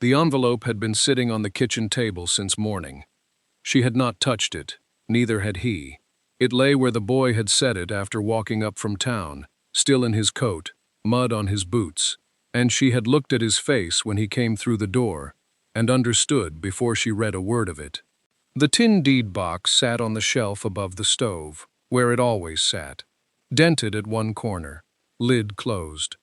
The envelope had been sitting on the kitchen table since morning. She had not touched it, neither had he. It lay where the boy had set it after walking up from town, still in his coat, mud on his boots, and she had looked at his face when he came through the door, and understood before she read a word of it. The tin deed box sat on the shelf above the stove, where it always sat, dented at one corner, lid closed.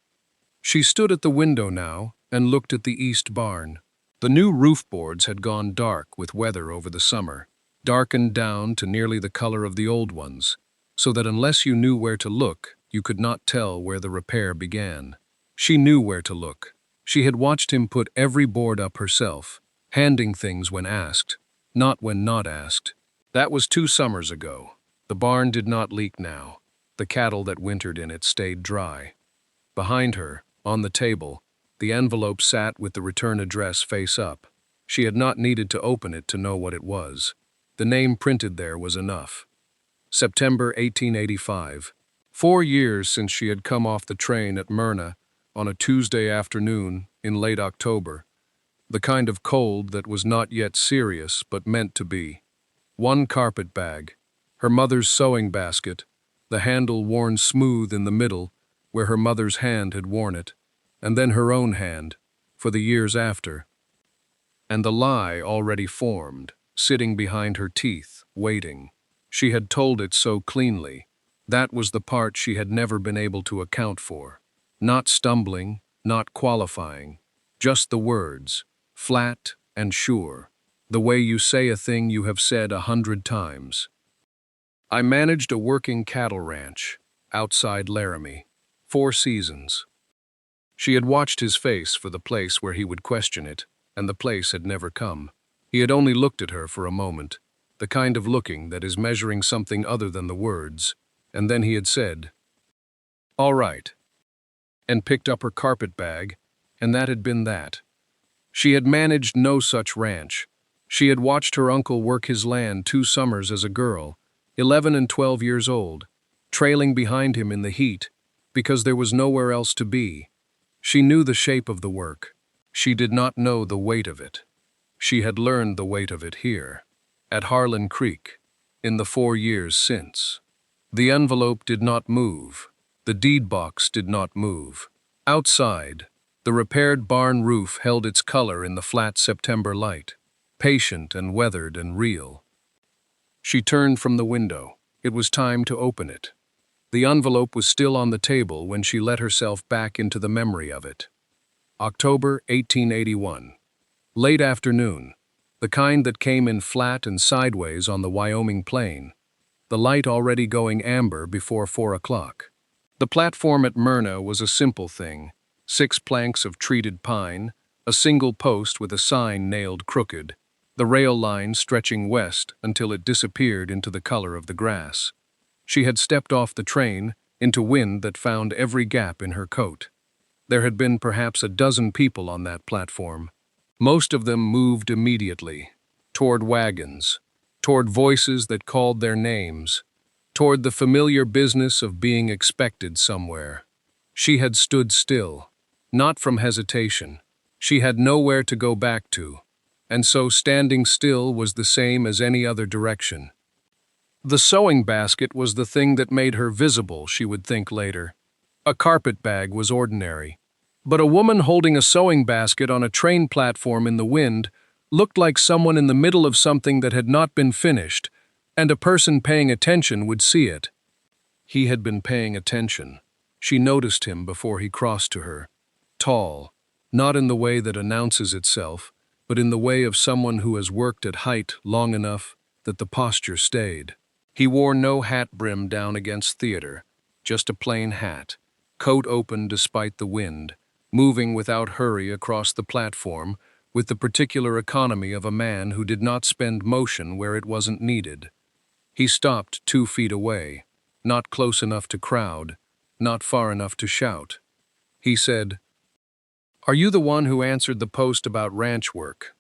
She stood at the window now and looked at the east barn. The new roof boards had gone dark with weather over the summer, darkened down to nearly the color of the old ones, so that unless you knew where to look, you could not tell where the repair began. She knew where to look. She had watched him put every board up herself, handing things when asked, not when not asked. That was 2 summers ago. The barn did not leak now. The cattle that wintered in it stayed dry. Behind her, on the table, the envelope sat with the return address face up. She had not needed to open it to know what it was. The name printed there was enough. September 1885. 4 years since she had come off the train at Myrna on a Tuesday afternoon in late October. The kind of cold that was not yet serious but meant to be. 1 carpet bag, her mother's sewing basket, the handle worn smooth in the middle where her mother's hand had worn it, and then her own hand, for the years after. And the lie already formed, sitting behind her teeth, waiting. She had told it so cleanly. That was the part she had never been able to account for. Not stumbling, not qualifying, just the words, flat and sure, the way you say a thing you have said 100 times. I managed a working cattle ranch, outside Laramie, 4 seasons. She had watched his face for the place where he would question it, and the place had never come. He had only looked at her for a moment, the kind of looking that is measuring something other than the words, and then he had said, "All right," and picked up her carpet bag, and that had been that. She had managed no such ranch. She had watched her uncle work his land 2 summers as a girl, 11 and 12 years old, trailing behind him in the heat, because there was nowhere else to be. She knew the shape of the work. She did not know the weight of it. She had learned the weight of it here, at Harlan Creek, in the 4 years since. The envelope did not move. The deed box did not move. Outside, the repaired barn roof held its color in the flat September light, patient and weathered and real. She turned from the window. It was time to open it. The envelope was still on the table when she let herself back into the memory of it. October 1881. Late afternoon, the kind that came in flat and sideways on the Wyoming plain, the light already going amber before 4 o'clock. The platform at Myrna was a simple thing, 6 planks of treated pine, a single post with a sign nailed crooked, the rail line stretching west until it disappeared into the color of the grass. She had stepped off the train into wind that found every gap in her coat. There had been perhaps a dozen people on that platform. Most of them moved immediately, toward wagons, toward voices that called their names, toward the familiar business of being expected somewhere. She had stood still, not from hesitation. She had nowhere to go back to, and so standing still was the same as any other direction. The sewing basket was the thing that made her visible, she would think later. A carpet bag was ordinary. But a woman holding a sewing basket on a train platform in the wind looked like someone in the middle of something that had not been finished, and a person paying attention would see it. He had been paying attention. She noticed him before he crossed to her. Tall, not in the way that announces itself, but in the way of someone who has worked at height long enough that the posture stayed. He wore no hat brim down against theater, just a plain hat, coat open despite the wind, moving without hurry across the platform with the particular economy of a man who did not spend motion where it wasn't needed. He stopped 2 feet away, not close enough to crowd, not far enough to shout. He said, "Are you the one who answered the post about ranch work?"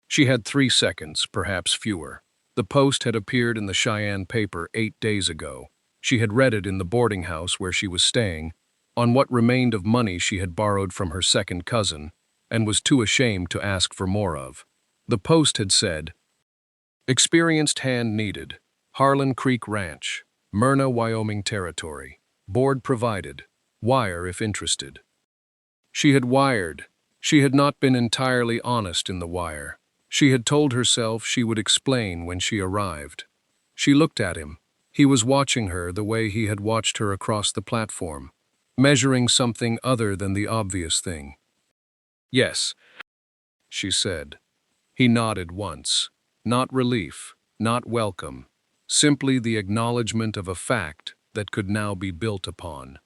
She had 3 seconds, perhaps fewer. The post had appeared in the Cheyenne paper 8 days ago. She had read it in the boarding house where she was staying, on what remained of money she had borrowed from her second cousin, and was too ashamed to ask for more of. The post had said, "Experienced hand needed. Harlan Creek Ranch, Myrna, Wyoming Territory. Board provided. Wire if interested." She had wired. She had not been entirely honest in the wire. She had told herself she would explain when she arrived. She looked at him. He was watching her the way he had watched her across the platform, measuring something other than the obvious thing. "Yes," she said. He nodded once. Not relief, not welcome, simply the acknowledgement of a fact that could now be built upon.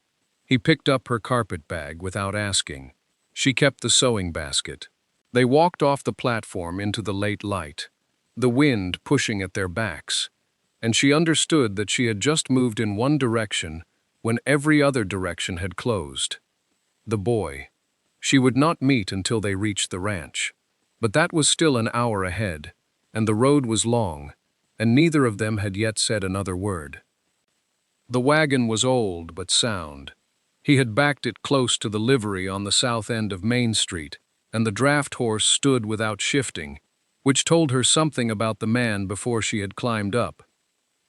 He picked up her carpet bag without asking. She kept the sewing basket. They walked off the platform into the late light, the wind pushing at their backs, and she understood that she had just moved in one direction when every other direction had closed. The boy. She would not meet until they reached the ranch, but that was still an hour ahead, and the road was long, and neither of them had yet said another word. The wagon was old but sound. He had backed it close to the livery on the south end of Main Street, and the draft horse stood without shifting, which told her something about the man before she had climbed up.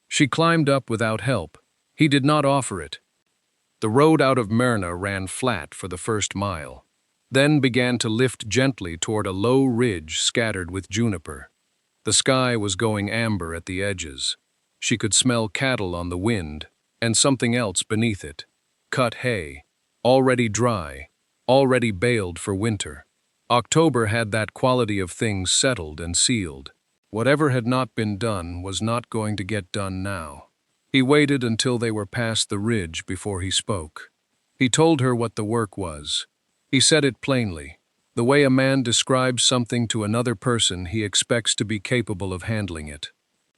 She climbed up without help. He did not offer it. The road out of Myrna ran flat for the first mile, then began to lift gently toward a low ridge scattered with juniper. The sky was going amber at the edges. She could smell cattle on the wind, and something else beneath it. Cut hay, already dry, already baled for winter. October had that quality of things settled and sealed. Whatever had not been done was not going to get done now. He waited until they were past the ridge before he spoke. He told her what the work was. He said it plainly, the way a man describes something to another person he expects to be capable of handling it.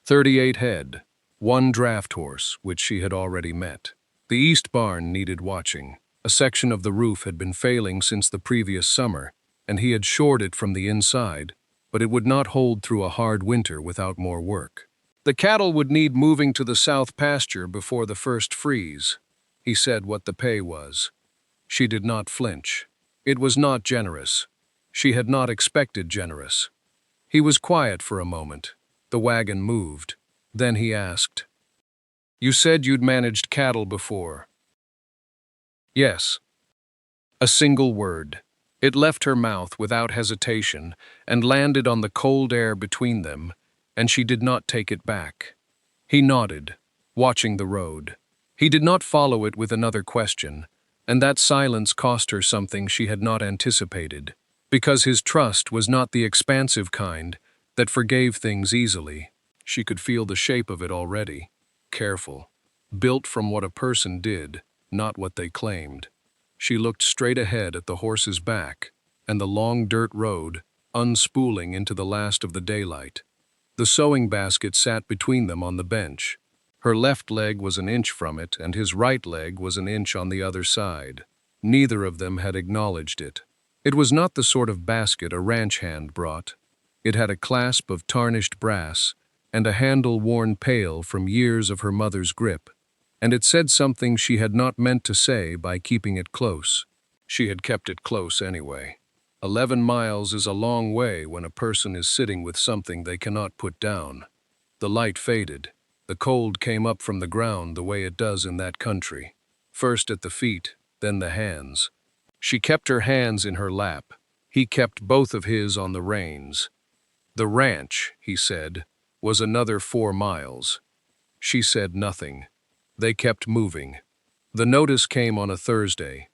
38 head, one draft horse, which she had already met. The east barn needed watching. A section of the roof had been failing since the previous summer, and he had shored it from the inside, but it would not hold through a hard winter without more work. The cattle would need moving to the south pasture before the first freeze. He said what the pay was. She did not flinch. It was not generous. She had not expected generous. He was quiet for a moment. The wagon moved. Then he asked, "You said you'd managed cattle before." "Yes." A single word. It left her mouth without hesitation and landed on the cold air between them, and she did not take it back. He nodded, watching the road. He did not follow it with another question, and that silence cost her something she had not anticipated, because his trust was not the expansive kind that forgave things easily. She could feel the shape of it already. Careful. Built from what a person did, not what they claimed. She looked straight ahead at the horse's back, and the long dirt road, unspooling into the last of the daylight. The sewing basket sat between them on the bench. Her left leg was an inch from it, and his right leg was an inch on the other side. Neither of them had acknowledged it. It was not the sort of basket a ranch hand brought. It had a clasp of tarnished brass and a handle worn pale from years of her mother's grip, and it said something she had not meant to say by keeping it close. She had kept it close anyway. 11 miles is a long way when a person is sitting with something they cannot put down. The light faded. The cold came up from the ground the way it does in that country. First at the feet, then the hands. She kept her hands in her lap. He kept both of his on the reins. The ranch, he said, was another 4 miles. She said nothing. They kept moving. The notice came on a Thursday.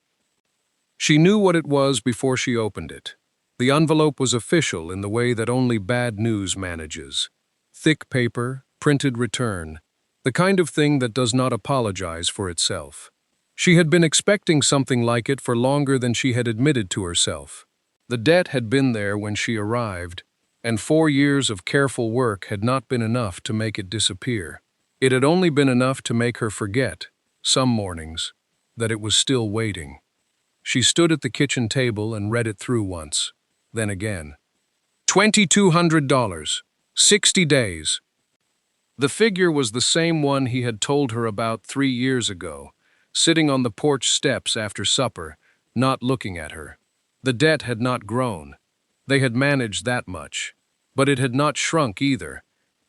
She knew what it was before she opened it. The envelope was official in the way that only bad news manages. Thick paper, printed return, the kind of thing that does not apologize for itself. She had been expecting something like it for longer than she had admitted to herself. The debt had been there when she arrived, and 4 years of careful work had not been enough to make it disappear. It had only been enough to make her forget, some mornings, that it was still waiting. She stood at the kitchen table and read it through once, then again. $2,200, 60 days. The figure was the same one he had told her about 3 years ago, sitting on the porch steps after supper, not looking at her. The debt had not grown. They had managed that much. But it had not shrunk either.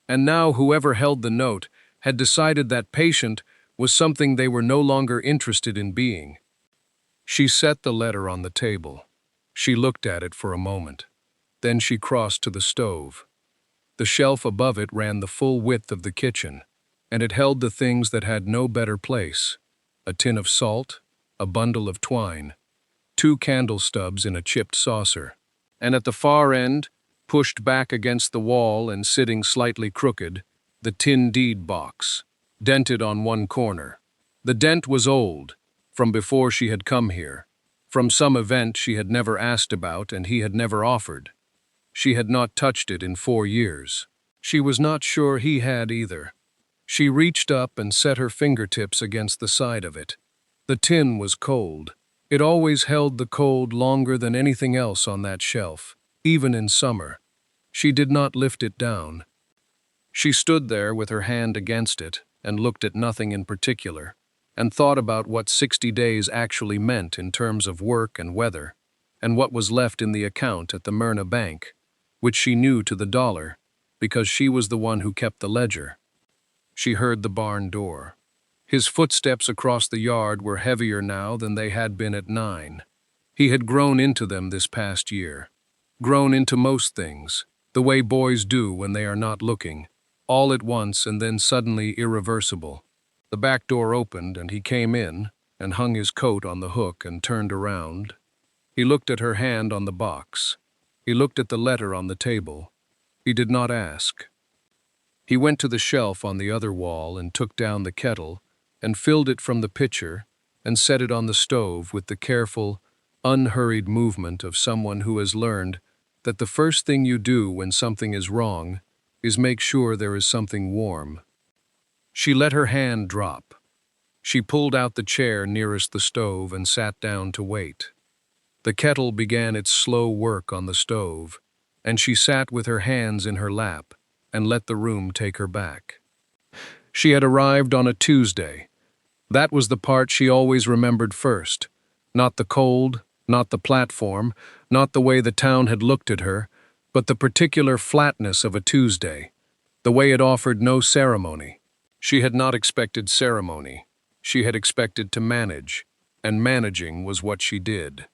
And now whoever held the note had decided that patient was something they were no longer interested in being. She set the letter on the table. She looked at it for a moment. Then she crossed to the stove. The shelf above it ran the full width of the kitchen, and it held the things that had no better place: a tin of salt, a bundle of twine, 2 candle stubs in a chipped saucer, and at the far end, pushed back against the wall and sitting slightly crooked, the tin deed box, dented on one corner. The dent was old, from before she had come here, from some event she had never asked about and he had never offered. She had not touched it in 4 years. She was not sure he had either. She reached up and set her fingertips against the side of it. The tin was cold. It always held the cold longer than anything else on that shelf, even in summer. She did not lift it down. She stood there with her hand against it and looked at nothing in particular, and thought about what 60 days actually meant in terms of work and weather, and what was left in the account at the Myrna Bank, which she knew to the dollar, because she was the one who kept the ledger. She heard the barn door. His footsteps across the yard were heavier now than they had been at 9. He had grown into them this past year. Grown into most things, the way boys do when they are not looking, all at once and then suddenly irreversible. The back door opened and he came in and hung his coat on the hook and turned around. He looked at her hand on the box. He looked at the letter on the table. He did not ask. He went to the shelf on the other wall and took down the kettle and filled it from the pitcher and set it on the stove with the careful, unhurried movement of someone who has learned that the first thing you do when something is wrong is make sure there is something warm. She let her hand drop. She pulled out the chair nearest the stove and sat down to wait. The kettle began its slow work on the stove, and she sat with her hands in her lap and let the room take her back. She had arrived on a Tuesday. That was the part she always remembered first. Not the cold, not the platform, not the way the town had looked at her, but the particular flatness of a Tuesday, the way it offered no ceremony. She had not expected ceremony. She had expected to manage, and managing was what she did.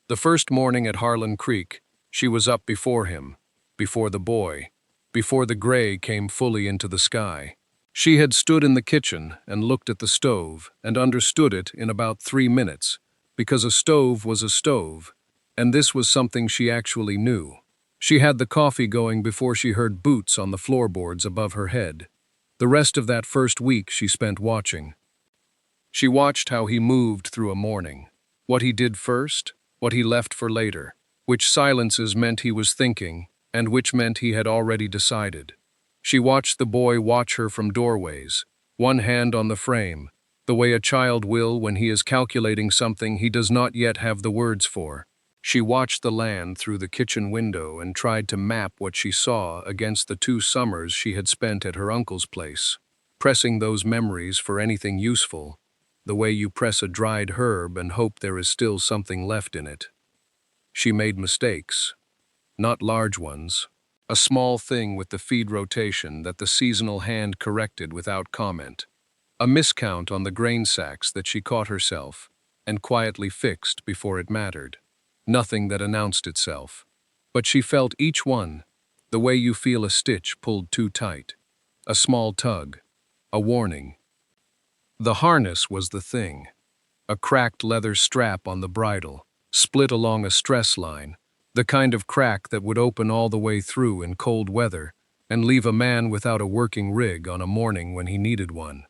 The first morning at Harlan Creek, she was up before him, before the boy, before the gray came fully into the sky. She had stood in the kitchen and looked at the stove and understood it in about 3 minutes, because a stove was a stove, and this was something she actually knew. She had the coffee going before she heard boots on the floorboards above her head. The rest of that first week she spent watching. She watched how he moved through a morning, what he did first, what he left for later, which silences meant he was thinking, and which meant he had already decided. She watched the boy watch her from doorways, one hand on the frame, the way a child will when he is calculating something he does not yet have the words for. She watched the land through the kitchen window and tried to map what she saw against the 2 summers she had spent at her uncle's place, pressing those memories for anything useful, the way you press a dried herb and hope there is still something left in it. She made mistakes, not large ones, a small thing with the feed rotation that the seasonal hand corrected without comment, a miscount on the grain sacks that she caught herself and quietly fixed before it mattered. Nothing that announced itself, but she felt each one, the way you feel a stitch pulled too tight, a small tug, a warning. The harness was the thing, a cracked leather strap on the bridle, split along a stress line, the kind of crack that would open all the way through in cold weather and leave a man without a working rig on a morning when he needed one.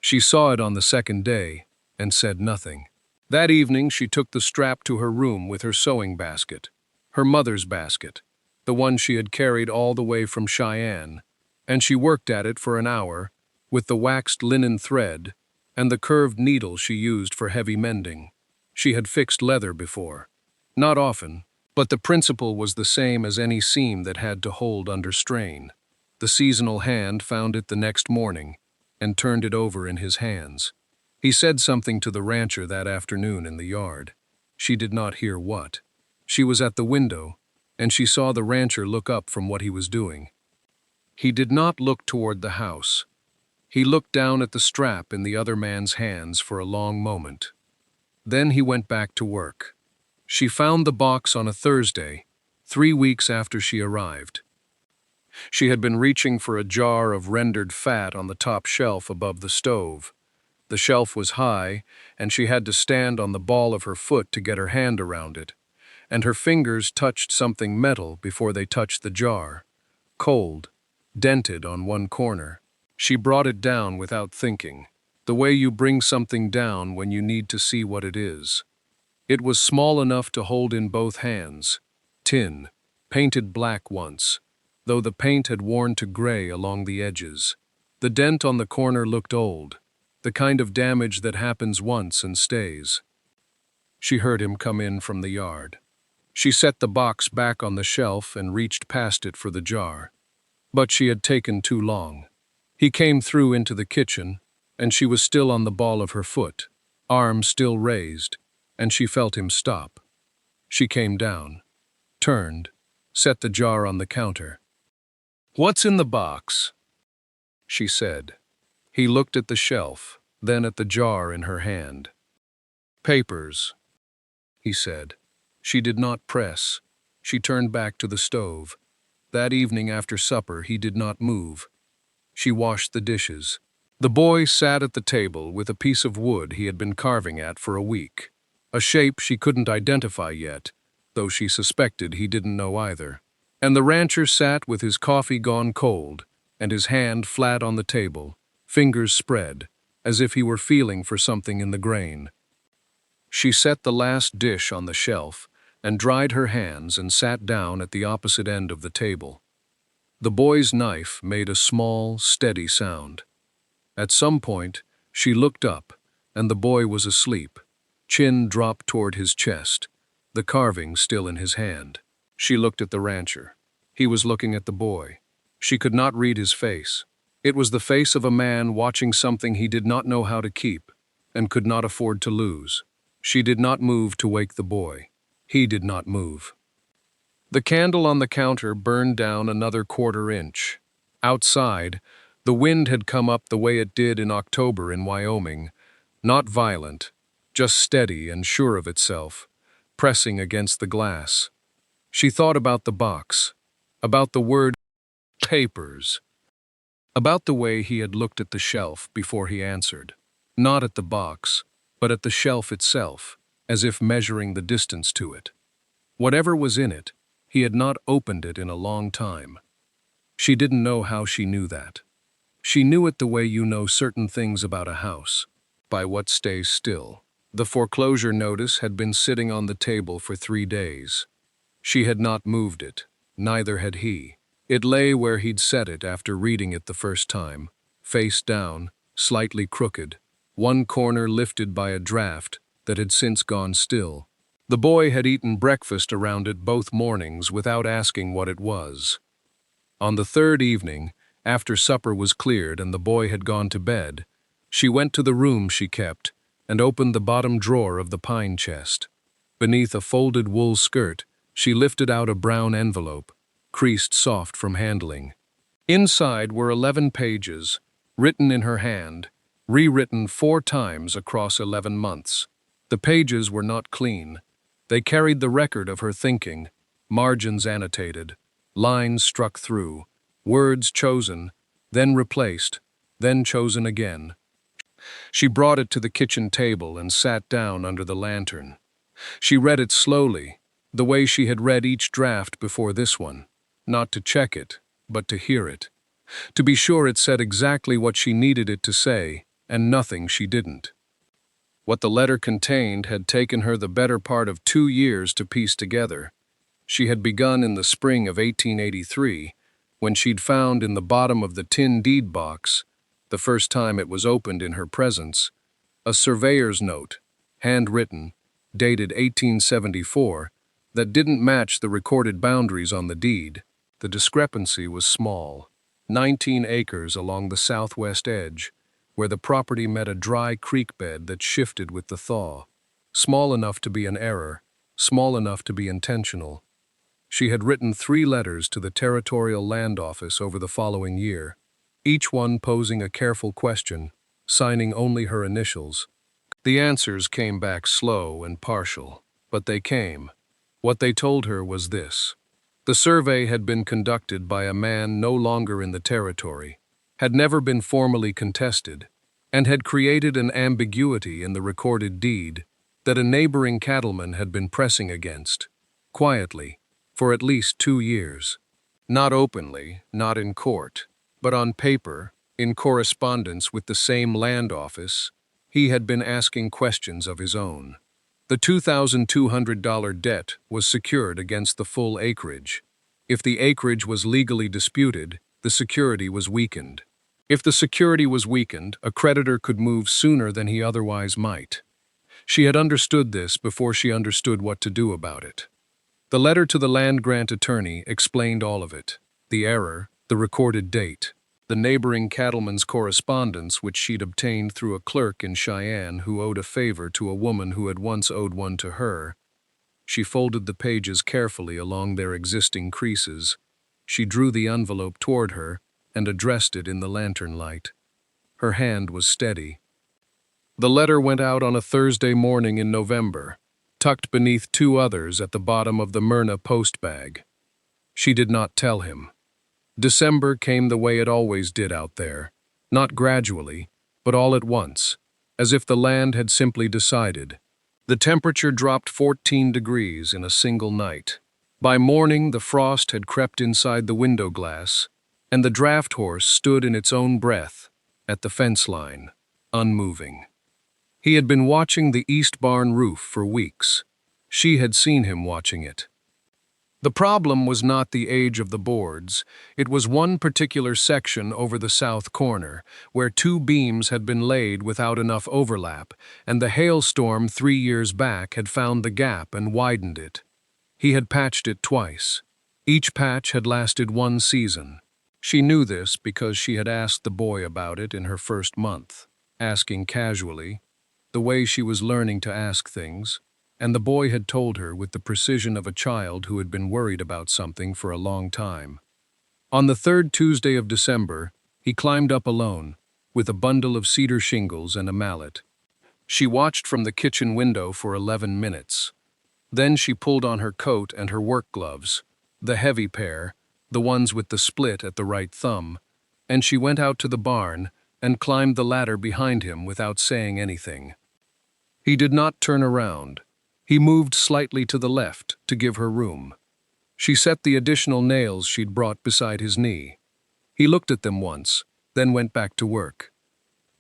She saw it on the second day and said nothing. That evening she took the strap to her room with her sewing basket, her mother's basket, the one she had carried all the way from Cheyenne, and she worked at it for an hour with the waxed linen thread and the curved needle she used for heavy mending. She had fixed leather before. Not often, but the principle was the same as any seam that had to hold under strain. The seasonal hand found it the next morning and turned it over in his hands. He said something to the rancher that afternoon in the yard. She did not hear what. She was at the window, and she saw the rancher look up from what he was doing. He did not look toward the house. He looked down at the strap in the other man's hands for a long moment. Then he went back to work. She found the box on a Thursday, 3 weeks after she arrived. She had been reaching for a jar of rendered fat on the top shelf above the stove. The shelf was high, and she had to stand on the ball of her foot to get her hand around it, and her fingers touched something metal before they touched the jar. Cold, dented on one corner. She brought it down without thinking, the way you bring something down when you need to see what it is. It was small enough to hold in both hands. Tin, painted black once, though the paint had worn to gray along the edges. The dent on the corner looked old, the kind of damage that happens once and stays. She heard him come in from the yard. She set the box back on the shelf and reached past it for the jar. But she had taken too long. He came through into the kitchen, and she was still on the ball of her foot, arm still raised, and she felt him stop. She came down, turned, set the jar on the counter. "What's in the box?" she said. He looked at the shelf, then at the jar in her hand. "Papers," he said. She did not press. She turned back to the stove. That evening after supper, he did not move. She washed the dishes. The boy sat at the table with a piece of wood he had been carving at for a week, a shape she couldn't identify yet, though she suspected he didn't know either. And the rancher sat with his coffee gone cold and his hand flat on the table, fingers spread, as if he were feeling for something in the grain. She set the last dish on the shelf and dried her hands and sat down at the opposite end of the table. The boy's knife made a small, steady sound. At some point, she looked up, and the boy was asleep, chin dropped toward his chest, the carving still in his hand. She looked at the rancher. He was looking at the boy. She could not read his face. It was the face of a man watching something he did not know how to keep and could not afford to lose. She did not move to wake the boy. He did not move. The candle on the counter burned down another 1/4 inch. Outside, the wind had come up the way it did in October in Wyoming, not violent, just steady and sure of itself, pressing against the glass. She thought about the box, about the word papers, about the way he had looked at the shelf before he answered, not at the box, but at the shelf itself, as if measuring the distance to it. Whatever was in it, he had not opened it in a long time. She didn't know how she knew that. She knew it the way you know certain things about a house, by what stays still. The foreclosure notice had been sitting on the table for 3 days. She had not moved it, neither had he. It lay where he'd set it after reading it the first time, face down, slightly crooked, one corner lifted by a draft that had since gone still. The boy had eaten breakfast around it both mornings without asking what it was. On the 3rd evening, after supper was cleared and the boy had gone to bed, she went to the room she kept and opened the bottom drawer of the pine chest. Beneath a folded wool skirt, she lifted out a brown envelope, creased soft from handling. Inside were 11 pages, written in her hand, rewritten 4 times across 11 months. The pages were not clean. They carried the record of her thinking, margins annotated, lines struck through, words chosen, then replaced, then chosen again. She brought it to the kitchen table and sat down under the lantern. She read it slowly, the way she had read each draft before this one, not to check it, but to hear it, to be sure it said exactly what she needed it to say, and nothing she didn't. What the letter contained had taken her the better part of 2 years to piece together. She had begun in the spring of 1883, when she'd found in the bottom of the tin deed box, the first time it was opened in her presence, a surveyor's note, handwritten, dated 1874, that didn't match the recorded boundaries on the deed. The discrepancy was small, 19 acres along the southwest edge, where the property met a dry creek bed that shifted with the thaw, small enough to be an error, small enough to be intentional. She had written 3 letters to the Territorial Land Office over the following year, each one posing a careful question, signing only her initials. The answers came back slow and partial, but they came. What they told her was this. The survey had been conducted by a man no longer in the territory, had never been formally contested, and had created an ambiguity in the recorded deed that a neighboring cattleman had been pressing against, quietly, for at least 2 years. Not openly, not in court, but on paper, in correspondence with the same land office, he had been asking questions of his own. The $2,200 debt was secured against the full acreage. If the acreage was legally disputed, the security was weakened. If the security was weakened, a creditor could move sooner than he otherwise might. She had understood this before she understood what to do about it. The letter to the land grant attorney explained all of it. The error, the recorded date, the neighboring cattleman's correspondence which she'd obtained through a clerk in Cheyenne who owed a favor to a woman who had once owed one to her. She folded the pages carefully along their existing creases. She drew the envelope toward her and addressed it in the lantern light. Her hand was steady. The letter went out on a Thursday morning in November, tucked beneath 2 others at the bottom of the Myrna post bag. She did not tell him. December came the way it always did out there, not gradually, but all at once, as if the land had simply decided. The temperature dropped 14 degrees in a single night. By morning, the frost had crept inside the window glass, and the draft horse stood in its own breath at the fence line, unmoving. He had been watching the east barn roof for weeks. She had seen him watching it. The problem was not the age of the boards. It was one particular section over the south corner, where 2 beams had been laid without enough overlap, and the hailstorm 3 years back had found the gap and widened it. He had patched it twice. Each patch had lasted 1 season. She knew this because she had asked the boy about it in her first month, asking casually, the way she was learning to ask things, and the boy had told her with the precision of a child who had been worried about something for a long time. On the 3rd Tuesday of December, he climbed up alone, with a bundle of cedar shingles and a mallet. She watched from the kitchen window for 11 minutes. Then she pulled on her coat and her work gloves, the heavy pair, the ones with the split at the right thumb, and she went out to the barn and climbed the ladder behind him without saying anything. He did not turn around. He moved slightly to the left to give her room. She set the additional nails she'd brought beside his knee. He looked at them once, then went back to work.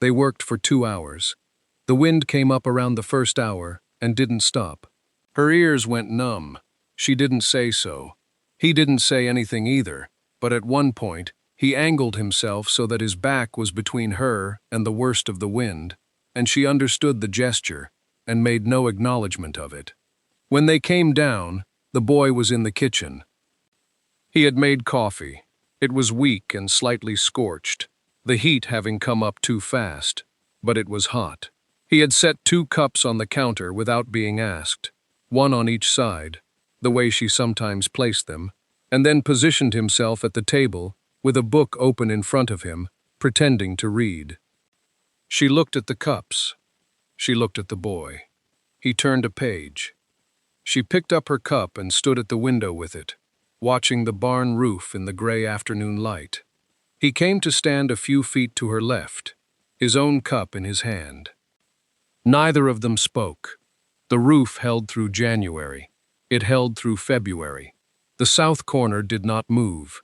They worked for 2 hours. The wind came up around the first hour and didn't stop. Her ears went numb. She didn't say so. He didn't say anything either, but at one point, he angled himself so that his back was between her and the worst of the wind, and she understood the gesture and made no acknowledgement of it. When they came down, the boy was in the kitchen. He had made coffee. It was weak and slightly scorched, the heat having come up too fast, but it was hot. He had set 2 cups on the counter without being asked, 1 on each side, the way she sometimes placed them, and then positioned himself at the table with a book open in front of him, pretending to read. She looked at the cups. She looked at the boy. He turned a page. She picked up her cup and stood at the window with it, watching the barn roof in the gray afternoon light. He came to stand a few feet to her left, his own cup in his hand. Neither of them spoke. The roof held through January. It held through February. The south corner did not move.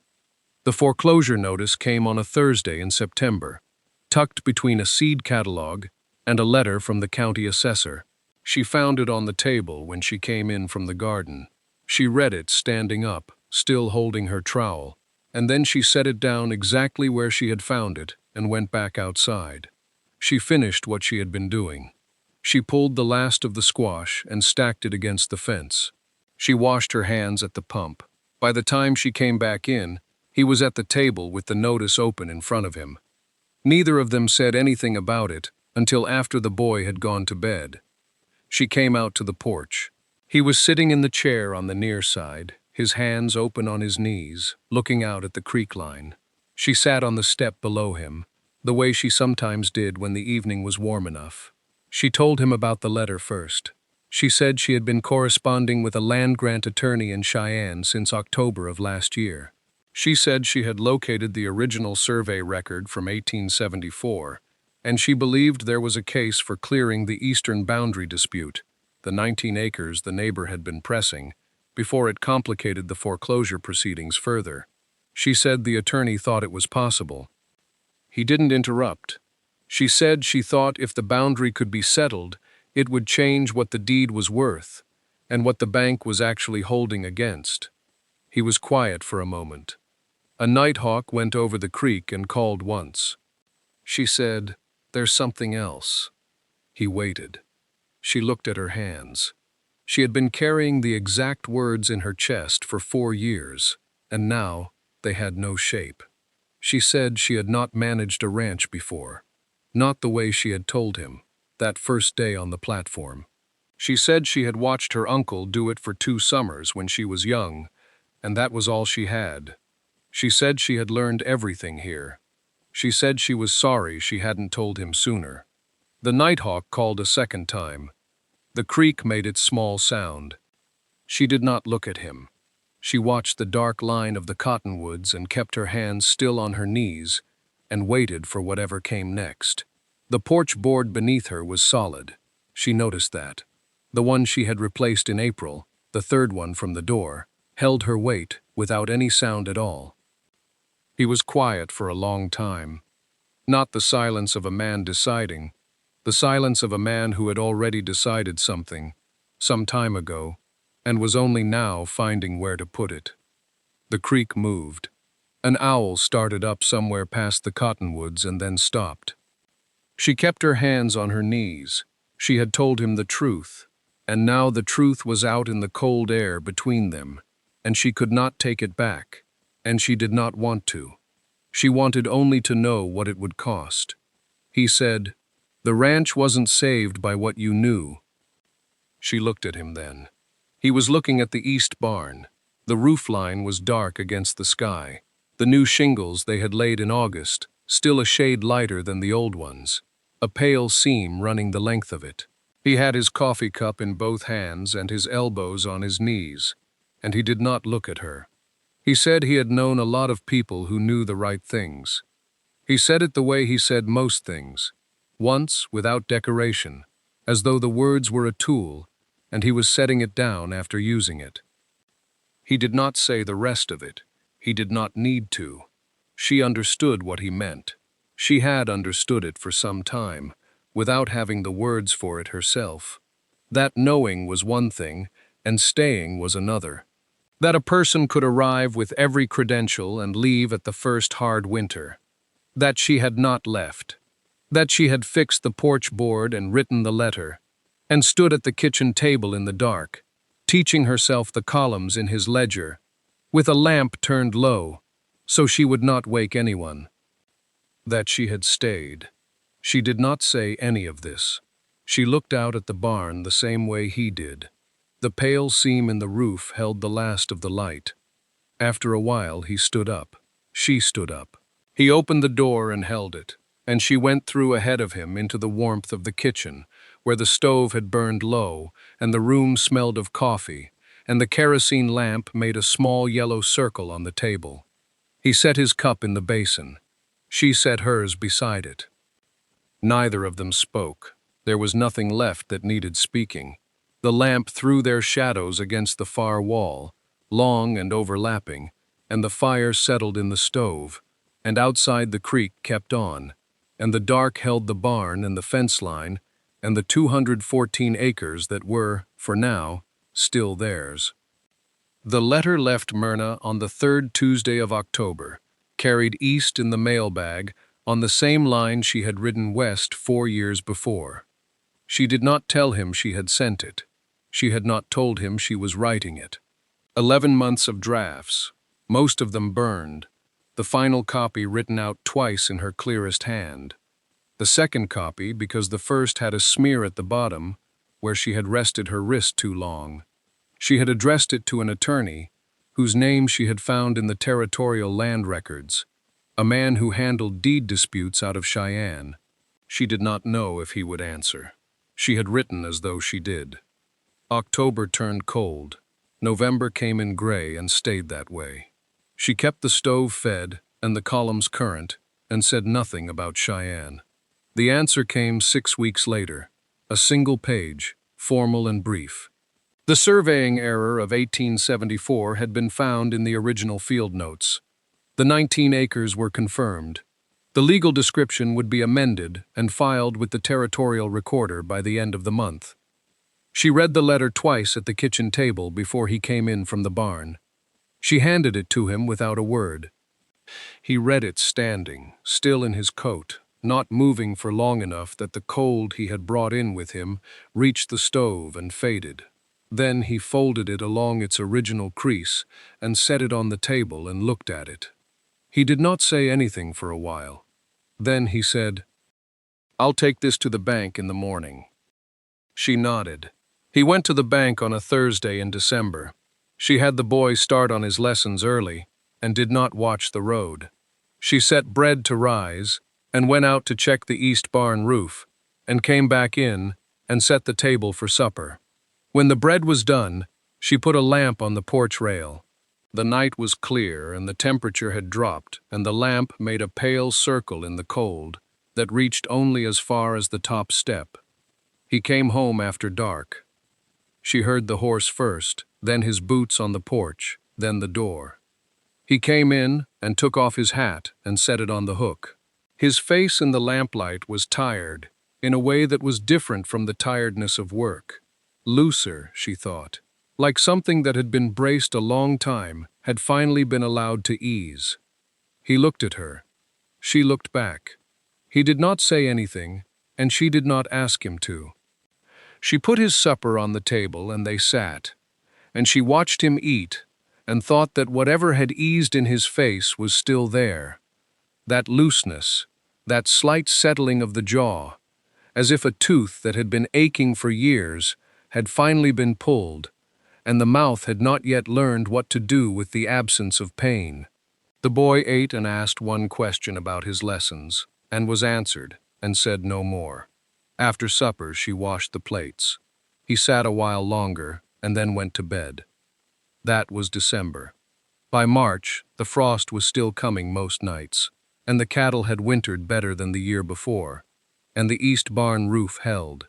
The foreclosure notice came on a Thursday in September, tucked between a seed catalog and a letter from the county assessor. She found it on the table when she came in from the garden. She read it standing up, still holding her trowel, and then she set it down exactly where she had found it and went back outside. She finished what she had been doing. She pulled the last of the squash and stacked it against the fence. She washed her hands at the pump. By the time she came back in, he was at the table with the notice open in front of him. Neither of them said anything about it until after the boy had gone to bed. She came out to the porch. He was sitting in the chair on the near side, his hands open on his knees, looking out at the creek line. She sat on the step below him, the way she sometimes did when the evening was warm enough. She told him about the letter first. She said she had been corresponding with a land-grant attorney in Cheyenne since October of last year. She said she had located the original survey record from 1874, and she believed there was a case for clearing the eastern boundary dispute, the 19 acres the neighbor had been pressing, before it complicated the foreclosure proceedings further. She said the attorney thought it was possible. He didn't interrupt. She said she thought if the boundary could be settled, it would change what the deed was worth, and what the bank was actually holding against. He was quiet for a moment. A nighthawk went over the creek and called once. She said, "There's something else." He waited. She looked at her hands. She had been carrying the exact words in her chest for 4 years, and now they had no shape. She said she had not managed a ranch before, not the way she had told him, that first day on the platform. She said she had watched her uncle do it for 2 summers when she was young, and that was all she had. She said she had learned everything here. She said she was sorry she hadn't told him sooner. The nighthawk called a second time. The creek made its small sound. She did not look at him. She watched the dark line of the cottonwoods and kept her hands still on her knees and waited for whatever came next. The porch board beneath her was solid. She noticed that. The one she had replaced in April, the third one from the door, held her weight without any sound at all. He was quiet for a long time. Not the silence of a man deciding, the silence of a man who had already decided something, some time ago, and was only now finding where to put it. The creek moved. An owl started up somewhere past the cottonwoods and then stopped. She kept her hands on her knees. She had told him the truth, and now the truth was out in the cold air between them, and she could not take it back, and she did not want to. She wanted only to know what it would cost. He said, "The ranch wasn't saved by what you knew." She looked at him then. He was looking at the east barn. The roof line was dark against the sky. The new shingles they had laid in August, still a shade lighter than the old ones, a pale seam running the length of it. He had his coffee cup in both hands and his elbows on his knees, and he did not look at her. He said he had known a lot of people who knew the right things. He said it the way he said most things, once without decoration, as though the words were a tool, and he was setting it down after using it. He did not say the rest of it. He did not need to. She understood what he meant. She had understood it for some time, without having the words for it herself. That knowing was one thing, and staying was another. That a person could arrive with every credential and leave at the first hard winter. That she had not left. That she had fixed the porch board and written the letter, and stood at the kitchen table in the dark, teaching herself the columns in his ledger, with a lamp turned low, so she would not wake anyone. That she had stayed. She did not say any of this. She looked out at the barn the same way he did. The pale seam in the roof held the last of the light. After a while he stood up. She stood up. He opened the door and held it, and she went through ahead of him into the warmth of the kitchen, where the stove had burned low, and the room smelled of coffee, and the kerosene lamp made a small yellow circle on the table. He set his cup in the basin. She set hers beside it. Neither of them spoke. There was nothing left that needed speaking. The lamp threw their shadows against the far wall, long and overlapping, and the fire settled in the stove, and outside the creek kept on, and the dark held the barn and the fence line, and the 214 acres that were, for now, still theirs. The letter left Myrna on the 3rd Tuesday of October, carried east in the mailbag on the same line she had ridden west 4 years before. She did not tell him she had sent it. She had not told him she was writing it. 11 months of drafts, most of them burned, the final copy written out twice in her clearest hand. The second copy because the first had a smear at the bottom where she had rested her wrist too long. She had addressed it to an attorney, whose name she had found in the territorial land records, a man who handled deed disputes out of Cheyenne. She did not know if he would answer. She had written as though she did. October turned cold. November came in gray and stayed that way. She kept the stove fed and the columns current and said nothing about Cheyenne. The answer came 6 weeks later, a single page, formal and brief. The surveying error of 1874 had been found in the original field notes. The 19 acres were confirmed. The legal description would be amended and filed with the territorial recorder by the end of the month. She read the letter twice at the kitchen table before he came in from the barn. She handed it to him without a word. He read it standing, still in his coat, not moving for long enough that the cold he had brought in with him reached the stove and faded. Then he folded it along its original crease and set it on the table and looked at it. He did not say anything for a while. Then he said, "I'll take this to the bank in the morning." She nodded. He went to the bank on a Thursday in December. She had the boy start on his lessons early and did not watch the road. She set bread to rise and went out to check the east barn roof and came back in and set the table for supper. When the bread was done, she put a lamp on the porch rail. The night was clear and the temperature had dropped, and the lamp made a pale circle in the cold that reached only as far as the top step. He came home after dark. She heard the horse first, then his boots on the porch, then the door. He came in and took off his hat and set it on the hook. His face in the lamplight was tired, in a way that was different from the tiredness of work. Looser, she thought. Like something that had been braced a long time, had finally been allowed to ease. He looked at her. She looked back. He did not say anything, and she did not ask him to. She put his supper on the table and they sat, and she watched him eat and thought that whatever had eased in his face was still there. That looseness, that slight settling of the jaw, as if a tooth that had been aching for years had finally been pulled, and the mouth had not yet learned what to do with the absence of pain. The boy ate and asked one question about his lessons, and was answered, and said no more. After supper, she washed the plates. He sat a while longer, and then went to bed. That was December. By March, the frost was still coming most nights, and the cattle had wintered better than the year before, and the east barn roof held.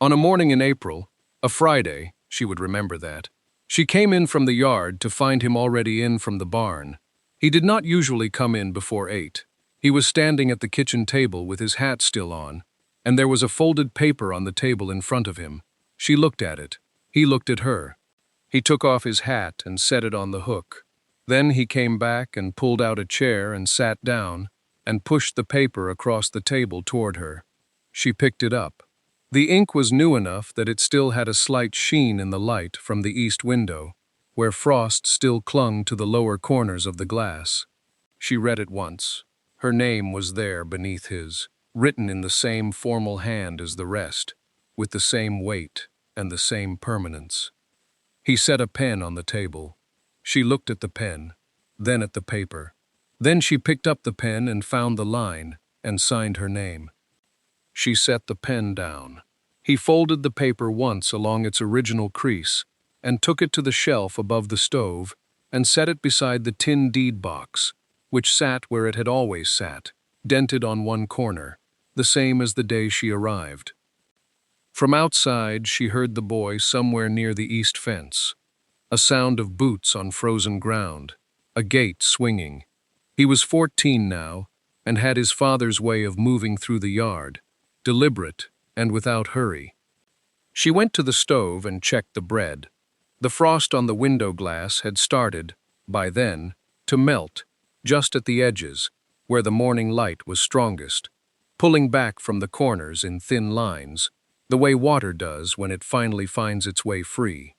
On a morning in April, a Friday, she would remember that, she came in from the yard to find him already in from the barn. He did not usually come in before 8. He was standing at the kitchen table with his hat still on, and there was a folded paper on the table in front of him. She looked at it. He looked at her. He took off his hat and set it on the hook. Then he came back and pulled out a chair and sat down and pushed the paper across the table toward her. She picked it up. The ink was new enough that it still had a slight sheen in the light from the east window, where frost still clung to the lower corners of the glass. She read it once. Her name was there beneath his, written in the same formal hand as the rest, with the same weight and the same permanence. He set a pen on the table. She looked at the pen, then at the paper. Then she picked up the pen and found the line and signed her name. She set the pen down. He folded the paper once along its original crease and took it to the shelf above the stove and set it beside the tin deed box, which sat where it had always sat, dented on one corner, the same as the day she arrived. From outside, she heard the boy somewhere near the east fence, a sound of boots on frozen ground, a gate swinging. He was 14 now and had his father's way of moving through the yard, deliberate and without hurry. She went to the stove and checked the bread. The frost on the window glass had started, by then, to melt, just at the edges, where the morning light was strongest, pulling back from the corners in thin lines, the way water does when it finally finds its way free.